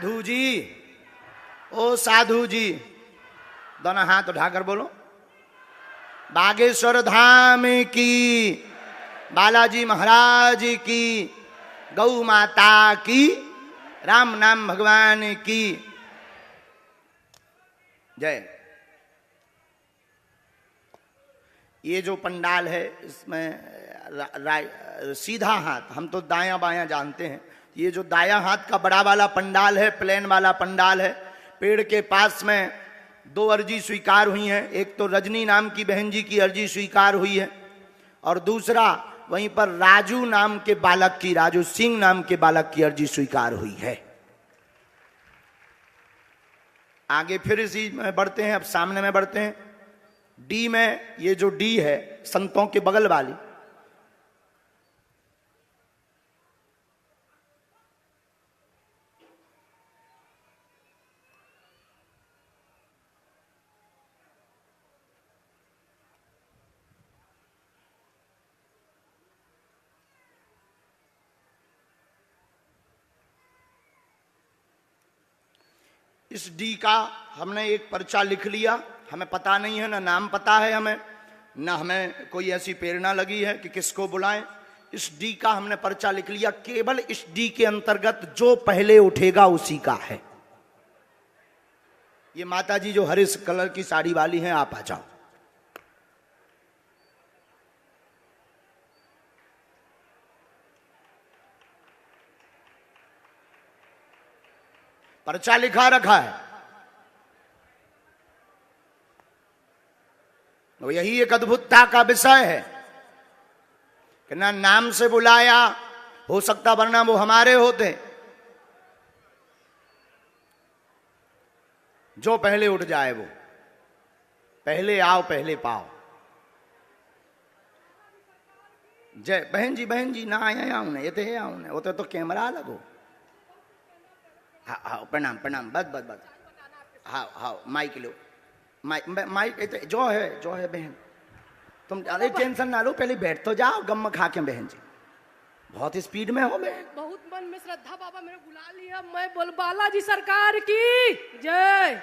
साधु जी, ओ साधु जी, दोनों हाथ उठाकर बोलो। बागेश्वर धाम की, बालाजी महाराज की, गौ माता की, राम नाम भगवान की जय। ये जो पंडाल है इसमें सीधा हाथ, हम तो दायां बायां जानते हैं, ये जो दायां हाथ का बड़ा वाला पंडाल है, प्लेन वाला पंडाल है, पेड़ के पास में दो अर्जी स्वीकार हुई हैं। एक तो रजनी नाम की बहन जी की अर्जी स्वीकार हुई है और दूसरा वहीं पर राजू नाम के बालक की, राजू सिंह नाम के बालक की अर्जी स्वीकार हुई है। आगे फिर इसी में बढ़ते हैं, अब सामने में बढ़ते हैं। डी में, ये जो डी है संतों के बगल वाली, इस डी का हमने एक पर्चा लिख लिया। हमें पता नहीं है, ना नाम पता है हमें, ना हमें कोई ऐसी प्रेरणा लगी है कि किसको बुलाएं। इस डी का हमने पर्चा लिख लिया। केवल इस डी के अंतर्गत जो पहले उठेगा उसी का है। ये माता जी जो हरे कलर की साड़ी वाली हैं, आप आ जाओ। पर्चा लिखा रखा है, तो यही एक अद्भुतता का विषय है कि ना नाम से बुलाया, हो सकता वरना वो हमारे होते। जो पहले उठ जाए वो, पहले आओ पहले पाओ। जय बहन जी ना आया हूं, ये तो आऊं ने, वो तो कैमरा लगो। हाँ हाँ, प्रणाम प्रणाम, बस बस बस, हाँ हाँ, माइक लो, माइक जो है बहन, तुम अरे टेंशन ना लो, पहले बैठ तो जाओ, गम खा के। बहन जी बहुत स्पीड में हो बहन। बहुत मन में श्रद्धा, बाबा मेरे बुला लिया। मैं बोल बालाजी सरकार की जय,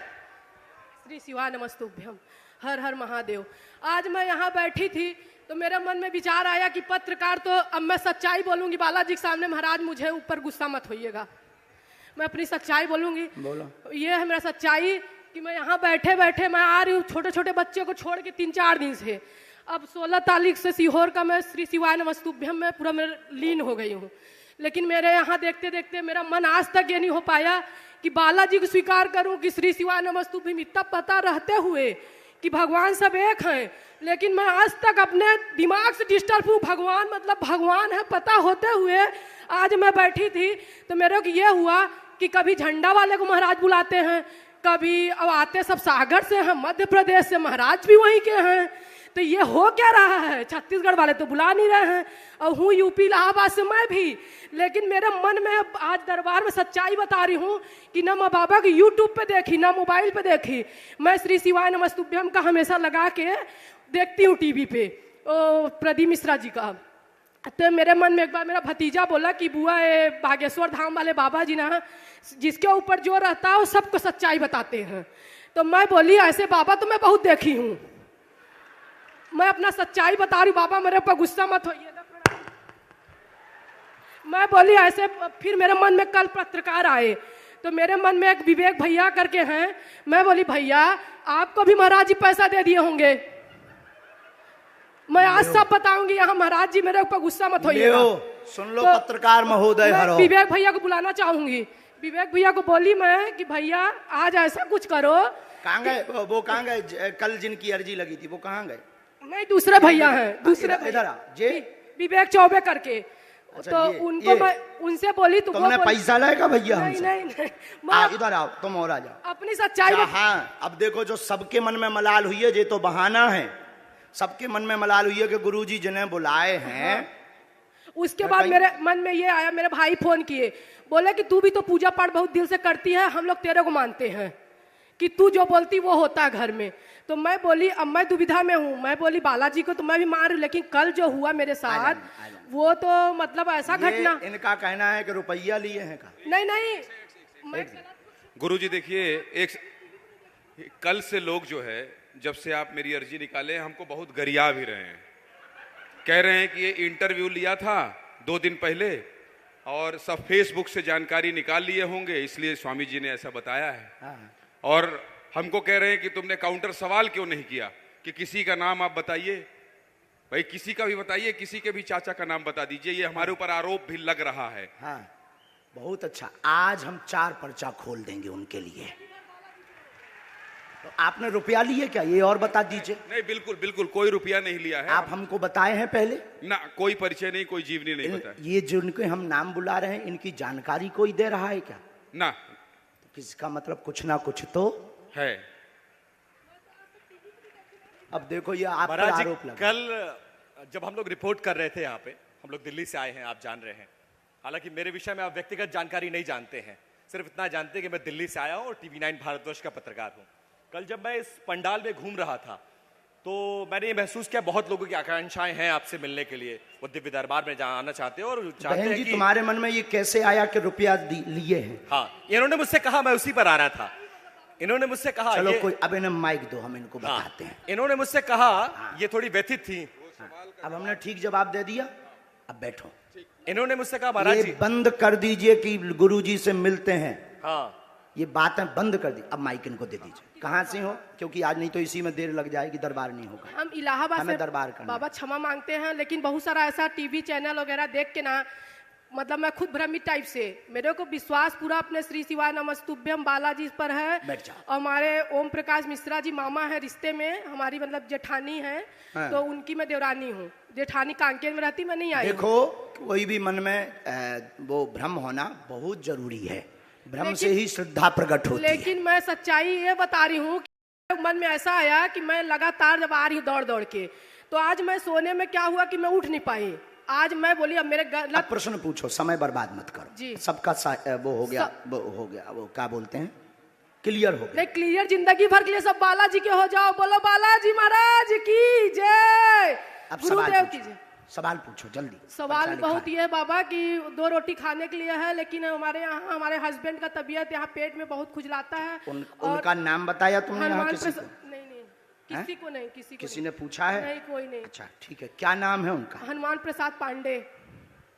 श्री शिवाय नमस्तुभ्यम, हर हर महादेव। आज मैं यहाँ बैठी थी तो मेरे मन में विचार आया कि पत्रकार, तो अब मैं सच्चाई बोलूंगी बालाजी के सामने। महाराज मुझे ऊपर गुस्सा मत होइएगा, मैं अपनी सच्चाई बोलूंगी। बोलो। ये है मेरा सच्चाई कि मैं यहाँ बैठे बैठे मैं आ रही हूँ छोटे छोटे बच्चे को छोड़ के 3-4 दिन से। अब 16 तारीख से सीहोर का मैं श्री शिवाय नमस्तुभ्यम में पूरा मैं लीन हो गई हूँ। लेकिन मेरे यहाँ देखते देखते मेरा मन आज तक ये नहीं हो पाया कि बालाजी को स्वीकार करूँ कि श्री शिवाय नमस्तुभ्यम। इतना पता रहते हुए कि भगवान सब एक हैं, लेकिन मैं आज तक अपने दिमाग से डिस्टर्ब हूँ। भगवान मतलब भगवान है पता होते हुए आज मैं बैठी थी तो मेरे को ये हुआ कि कभी झंडा वाले को महाराज बुलाते हैं, कभी अब आते सब सागर से हैं, मध्य प्रदेश से, महाराज भी वहीं के हैं। तो ये हो क्या रहा है? छत्तीसगढ़ वाले तो बुला नहीं रहे हैं और हूँ यूपी इलाहाबाद से मैं भी। लेकिन मेरे मन में आज दरबार में सच्चाई बता रही हूँ कि ना मैं बाबा की यूट्यूब पे देखी, ना मोबाइल पे देखी। मैं श्री शिवाय नमस्तुभ्यम का हमेशा लगा के देखती हूँ टीवी पे, प्रदीप मिश्रा जी का। तो मेरे मन में एक बार मेरा भतीजा बोला कि बुआ ये बागेश्वर धाम वाले बाबा जी ना, जिसके ऊपर जो रहता है वो सबको सच्चाई बताते हैं। तो मैं बोली ऐसे बाबा तो मैं बहुत देखी हूँ, मैं अपना सच्चाई बता रही हूँ, बाबा मेरे ऊपर गुस्सा मत होइए। मैं बोली ऐसे। फिर मेरे मन में कल पत्रकार आए तो मेरे मन में एक विवेक भैया करके हैं। मैं बोली भैया आपको भी महाराज जी पैसा दे दिए होंगे, मैं आज सब बताऊंगी। यहाँ महाराज जी मेरे ऊपर गुस्सा मत होइए। सुन लो तो पत्रकार महोदय, विवेक भैया को बुलाना चाहूंगी। विवेक भैया को बोली मैं कि भैया आज ऐसा कुछ करो। कहाँ गए वो? कहाँ गए कल जिनकी अर्जी लगी थी वो कहाँ गए? नहीं दूसरे भैया हैं, दूसरे इधर जे विवेक चौबे करके। तो उनको मैं उनसे बोली तुमने पैसा लाएगा भैया? नहीं इधर आओ, तुम और आ जाओ। अपनी सच्चाई। हाँ अब देखो, जो सबके मन में मलाल हुई है ये तो बहाना है। सबके मन में मलाल हुई है कि गुरुजी जिन्हें बुलाए हैं। उसके बाद मेरे मन में ये आया, मेरे भाई फोन किए, बोले कि तू भी तो पूजा पाठ बहुत दिल से करती है, हम लोग तेरे को मानते हैं कि तू जो बोलती वो होता है घर में। तो मैं बोली अब मैं दुविधा में हूँ। मैं बोली बालाजी को तो मैं भी मान रही हूँ, लेकिन कल जो हुआ मेरे साथ वो तो मतलब ऐसा घटना। इनका कहना है कि रुपया लिए हैं का? नहीं मैं गुरुजी देखिए, एक कल से लोग जो है, जब से आप मेरी अर्जी निकाले हमको बहुत गरिया भी रहे हैं, कह रहे हैं कि ये इंटरव्यू लिया था 2 दिन पहले और सब फेसबुक से जानकारी निकाल लिए होंगे, इसलिए स्वामी जी ने ऐसा बताया है। हाँ। और हमको कह रहे हैं कि तुमने काउंटर सवाल क्यों नहीं किया कि किसी का नाम आप बताइए। भाई किसी का भी बताइए, किसी के भी चाचा का नाम बता दीजिए, ये हमारे ऊपर आरोप भी लग रहा है। हाँ, बहुत अच्छा। आज हम 4 पर्चा खोल देंगे उनके लिए। तो आपने रुपया लिए क्या, ये और बता दीजिए। नहीं, बिल्कुल बिल्कुल कोई रुपया नहीं लिया है। आप हमको बताए हैं पहले ना, कोई परिचय नहीं, कोई जीवनी नहीं बताया। ये जिनके हम नाम बुला रहे हैं, इनकी जानकारी कोई दे रहा है क्या? ना, तो किसका मतलब कुछ ना कुछ तो है। अब देखो ये आप पर महाराज जी, आरोप लगा। कल जब हम लोग रिपोर्ट कर रहे थे यहाँ पे, हम लोग दिल्ली से आए हैं, आप जान रहे हैं। हालांकि मेरे विषय में आप व्यक्तिगत जानकारी नहीं जानते हैं, सिर्फ इतना जानते हैं कि मैं दिल्ली से आया हूँ और TV9 भारतवर्ष का पत्रकार हूँ। कल जब मैं इस पंडाल में घूम रहा था तो मैंने ये महसूस किया, बहुत लोगों की आकांक्षाएं हैं आपसे मिलने के लिए, वो दिव्य दरबार में आना चाहते हैं और चाहते बहन हैं जी, कि तुम्हारे मन में ये कैसे आया कि रुपया लिए हैं? हाँ, इन्होंने मुझसे कहा, मैं उसी पर आ रहा था। इन्होंने मुझसे कहा, चलो ये, कोई, अब इन्हें माइक दो, हम इनको हाँ, बताते हैं। इन्होंने मुझसे कहा, ये थोड़ी व्यथित थी। अब हमने ठीक जवाब दे दिया, अब बैठो। इन्होंने मुझसे कहा, महाराज ये जी, बंद कर दीजिए कि गुरुजी से मिलते हैं, हाँ, ये बातें बंद कर दी। अब माइक इनको दे दीजिए। कहाँ से हो? क्योंकि आज नहीं तो इसी में देर लग जाएगी, दरबार नहीं होगा। हम इलाहाबाद हमें से दरबार करना बाबा क्षमा मांगते हैं, लेकिन बहुत सारा ऐसा टीवी चैनल वगैरह देख के ना, मतलब मैं खुद भ्रमित टाइप से, मेरे को विश्वास पूरा अपने श्री शिवाय नमस्तुभ्यम बालाजी पर है। बैठ जाओ। और हमारे ओम प्रकाश मिश्रा जी मामा है रिश्ते में, हमारी मतलब जेठानी है। हाँ। तो उनकी मैं देवरानी हूँ। जेठानी कांकेर में रहती, मैं नहीं आई हूँ। देखो, कोई भी मन में वो भ्रम होना बहुत जरूरी है। भ्रम से ही श्रद्धा प्रकट होती है। लेकिन मैं सच्चाई ये बता रही हूँ कि मन में ऐसा आया कि मैं लगातार जब आ रही हूँ दौड़ दौड़ के, तो आज मैं सोने में क्या हुआ कि मैं उठ नहीं पाई। आज मैं बोली अब मेरे अब प्रश्न पूछो, समय बर्बाद मत करो जी। सबका वो हो गया, वो क्या बोलते हैं, क्लियर हो गया। नहीं, क्लियर जिंदगी भर के लिए सब बालाजी के हो जाओ। बोलो बालाजी महाराज की जय, अब गुरुदेव की जय। सवाल पूछो जल्दी। सवाल पर्चा बहुत लिखा ये है बाबा कि 2 रोटी खाने के लिए है, लेकिन हमारे यहाँ हमारे हस्बैंड का तबीयत यहाँ पेट में बहुत खुजलाता है। और उनका नाम बताया तुमने यहाँ हनुमान किसी को? नहीं नहीं, किसी को नहीं, किसी को किसी ने पूछा है? नहीं, कोई नहीं। अच्छा ठीक है, क्या नाम है उनका? हनुमान प्रसाद पांडे।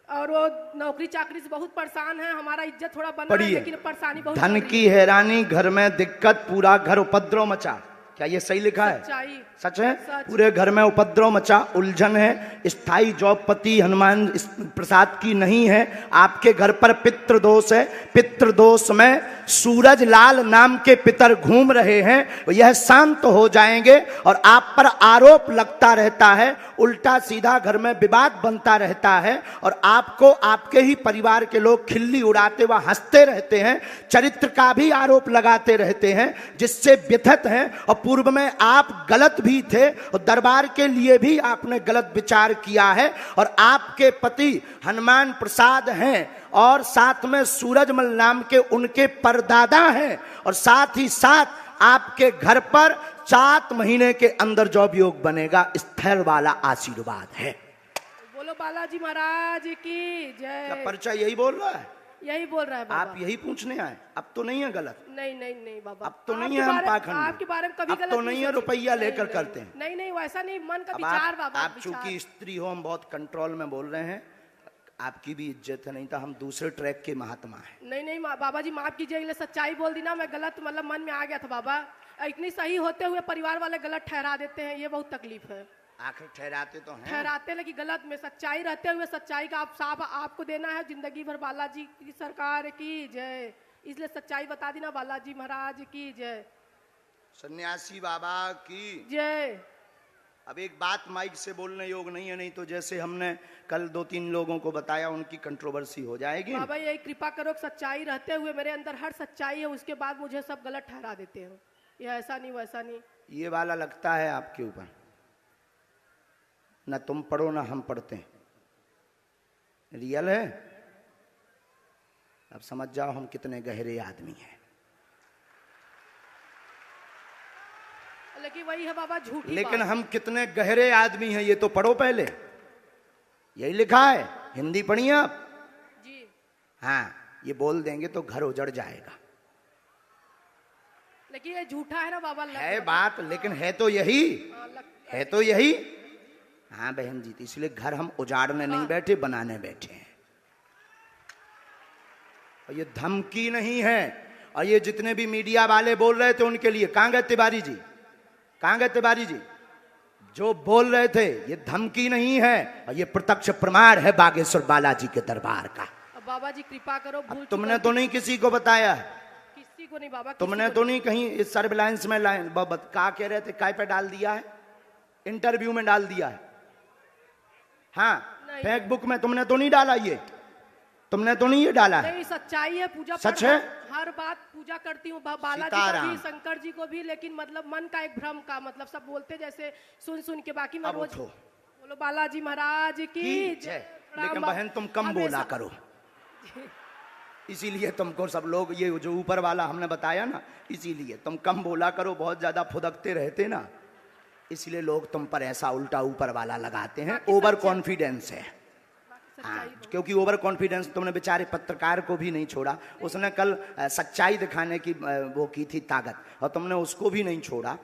और वो नौकरी चाकरी से बहुत परेशान है, हमारा इज्जत थोड़ा बना है, पढ़िए। लेकिन परेशानी बहुत धन चल रही की हैरानी, घर में दिक्कत, पूरा घर उपद्रव मचा। क्या ये सही लिखा है? सच्चाई। सच है? सच। पूरे घर में उपद्रव मचा, उलझन है, स्थायी जॉबपति हनुमान प्रसाद की नहीं है। आपके घर पर पितृदोष है, पितृदोष में सूरज लाल नाम के पितर घूम रहे हैं, यह शांत हो जाएंगे। और आप पर आरोप लगता रहता है, उल्टा सीधा घर में विवाद बनता रहता है, और आपको आपके ही परिवार के लोग खिल्ली उड़ाते व हंसते रहते हैं, चरित्र का भी आरोप लगाते रहते हैं, जिससे व्यथित हैं। और पूर्व में आप गलत भी थे और दरबार के लिए भी आपने गलत विचार किया है। और आपके पति हनुमान प्रसाद हैं और साथ में सूरजमल नाम के उनके परदादा हैं, और साथ ही साथ आपके घर पर 7 महीने के अंदर जॉब योग बनेगा, स्थिर वाला आशीर्वाद है। बोलो बालाजी महाराज की क्या जय। पर्चा यही बोल रहा है? यही बोल रहा है बाबा। आप यही पूछने आए? अब तो नहीं है गलत? नहीं नहीं नहीं बाबा, अब तो नहीं आपके है हम बारे- पाखंड में। आपके बारे में कभी अब गलत तो नहीं है सोची। रुपया नहीं, लेकर नहीं, करते हैं। नहीं नहीं, वैसा नहीं, मन का अब विचार बाबा, आप विचार। चूंकि स्त्री हो, हम बहुत कंट्रोल में बोल रहे हैं, आपकी भी इज्जत है, नहीं तो हम दूसरे ट्रैक के महात्मा हैं। नहीं नहीं बाबा जी माफ कीजिए, सच्चाई बोल दी ना, मैं गलत मतलब मन में आ गया था बाबा। इतनी सही होते हुए परिवार वाले गलत ठहरा देते हैं, ये बहुत तकलीफ है। आखिर ठहराते तो हैं। ठहराते लेकिन गलत में, सच्चाई रहते हुए सच्चाई का आप साफ आपको देना है। जिंदगी भर बालाजी की सरकार की जय, इसलिए सच्चाई बता दी ना, बालाजी महाराज की जय। सन्यासी बाबा की जय। अब एक बात माइक से बोलने योग नहीं है, नहीं तो जैसे हमने कल 2-3 लोगों को बताया, उनकी कंट्रोवर्सी हो जाएगी। बाबा यही कृपा करो, सच्चाई रहते हुए मेरे अंदर हर सच्चाई है, उसके बाद मुझे सब गलत ठहरा देते हैं। ये ऐसा नहीं वैसा नहीं। ये वाला लगता है आपके ऊपर, न तुम पढ़ो ना हम पढ़ते हैं, रियल है। अब समझ जाओ हम कितने गहरे आदमी हैं। लेकिन वही है बाबा, झूठी लेकिन बात। हम कितने गहरे आदमी हैं ये तो पढ़ो पहले, यही लिखा है, हिंदी पढ़िए आप। जी। हाँ, ये बोल देंगे तो घर उजड़ जाएगा। लेकिन ये झूठा है ना बाबा। है बात, लेकिन है तो यही, है तो यही। हाँ बहन जी, तो इसलिए घर हम उजाड़ने नहीं बैठे, बनाने बैठे हैं। और ये धमकी नहीं है। और ये जितने भी मीडिया वाले बोल रहे थे उनके लिए, कहां गए तिवारी जी, कहां गए तिवारी जी? जो बोल रहे थे ये धमकी नहीं है, और ये प्रत्यक्ष प्रमाण है बागेश्वर बालाजी के दरबार का। अब बाबा जी कृपा करो, भूल तुमने तो नहीं किसी को बताया, किसी को नहीं बाबा, तुमने तो नहीं कहीं इस सर्विलांस में क्या कह रहे थे, काय पे डाल दिया है, इंटरव्यू में डाल दिया है, हाँ फेसबुक में तुमने तो नहीं डाला, ये तुमने तो नहीं ये डाला है। नहीं, सच्चाई है, पूजा सच है, हर बात पूजा करती हूँ बालाजी को भी, शंकर जी को भी, लेकिन मतलब मन का एक भ्रम का, मतलब सब बोलते जैसे सुन के, बाकी मैं रोज बोलो बालाजी महाराज की जय। लेकिन बहन तुम कम बोला करो, इसीलिए तुमको सब लोग ये जो ऊपर वाला हमने बताया ना, इसीलिए तुम कम बोला करो, बहुत ज्यादा फुदकते रहते ना, इसलिए लोग तुम पर ऐसा उल्टा ऊपर वाला लगाते हैं। ओवर कॉन्फिडेंस है, हाँ, क्योंकि ओवर कॉन्फिडेंस तुमने बेचारे पत्रकार को भी नहीं छोड़ा, उसने कल सच्चाई दिखाने की वो की थी ताकत, और तुमने उसको भी नहीं छोड़ा।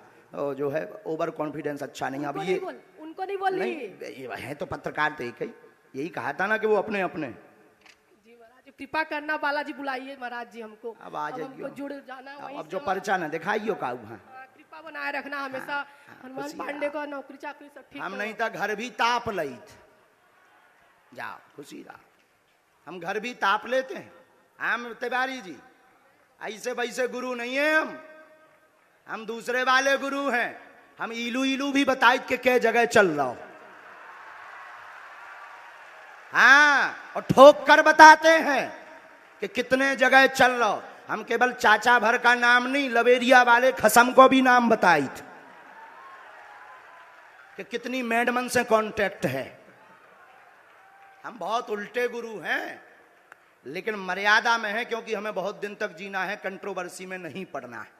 जो है ओवर कॉन्फिडेंस अच्छा नहीं। अब ये उनको नहीं बोल रही है तो पत्रकार तो एक ही, यही कहा था ना कि वो अपने अपने। जी महाराज कृपा करना, बालाजी बुलाइए महाराज जी हमको, अब आ जाइए, जुड़ जाना। अब जो पर्चा ना दिखाइयो का, कृपा बनाए रखना हमेशा। हनुमान पांडे को नौकरी चाकरी सब ठीक। हम नहीं था घर भी ताप लई, जाओ खुशी रहा, हम घर भी ताप लेते हैं। हम तिवारी जी ऐसे वैसे गुरु नहीं है, हम दूसरे वाले गुरु हैं। हम इलू इलू भी बताए कि क्या जगह चल रहा हो, हाँ, और ठोक कर बताते हैं कि कितने जगह चल रहा हो। हम केवल चाचा भर का नाम नहीं, लवेरिया वाले खसम को भी नाम बताई थे कि कितनी मैडमन से कांटेक्ट है। हम बहुत उल्टे गुरु हैं, लेकिन मर्यादा में है, क्योंकि हमें बहुत दिन तक जीना है, कंट्रोवर्सी में नहीं पड़ना है।